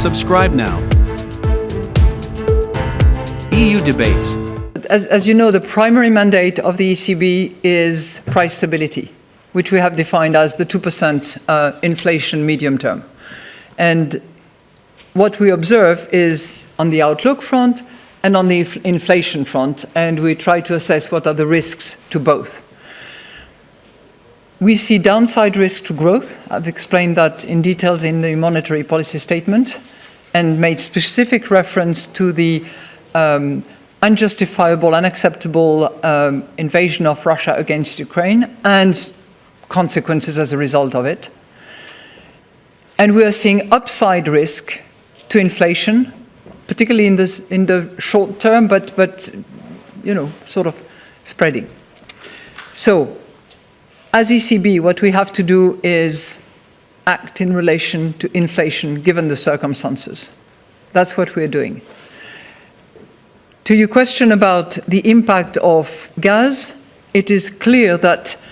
Subscribe now. EU Debates. As you know, the primary mandate of the ECB is price stability, which we have defined as the 2% inflation medium term. And what we observe is on the outlook front and on the inflation front, and we try to assess what are the risks to both. We see downside risk to growth. I've explained that in detail in the monetary policy statement and made specific reference to the unjustifiable, unacceptable invasion of Russia against Ukraine and consequences as a result of it. And we are seeing upside risk to inflation, particularly in the short term, but sort of spreading. So, as ECB, what we have to do is act in relation to inflation, given the circumstances. That's what we're doing. To your question about the impact of gas, it is clear that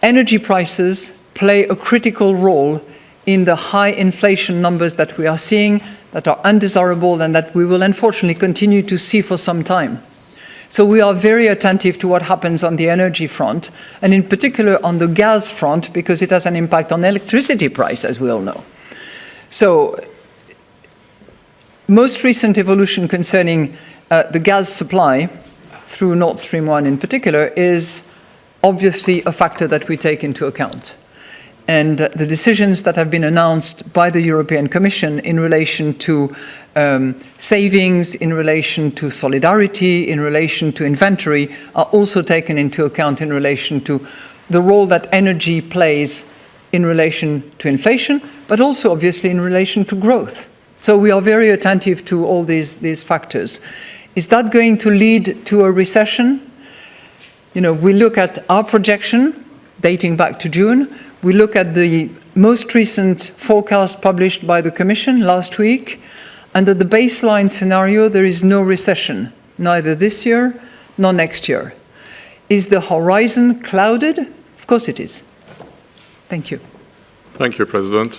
energy prices play a critical role in the high inflation numbers that we are seeing, that are undesirable and that we will unfortunately continue to see for some time. So we are very attentive to what happens on the energy front, and in particular on the gas front, because it has an impact on electricity price, as we all know. So, most recent evolution concerning the gas supply, through Nord Stream 1 in particular, is obviously a factor that we take into account. And the decisions that have been announced by the European Commission in relation to savings, in relation to solidarity, in relation to inventory, are also taken into account in relation to the role that energy plays in relation to inflation, but also obviously in relation to growth. So we are very attentive to all these factors. Is that going to lead to a recession? We look at our projection dating back to June. We look at the most recent forecast published by the Commission last week. Under the baseline scenario, there is no recession, neither this year nor next year. Is the horizon clouded? Of course it is. Thank you. Thank you, President.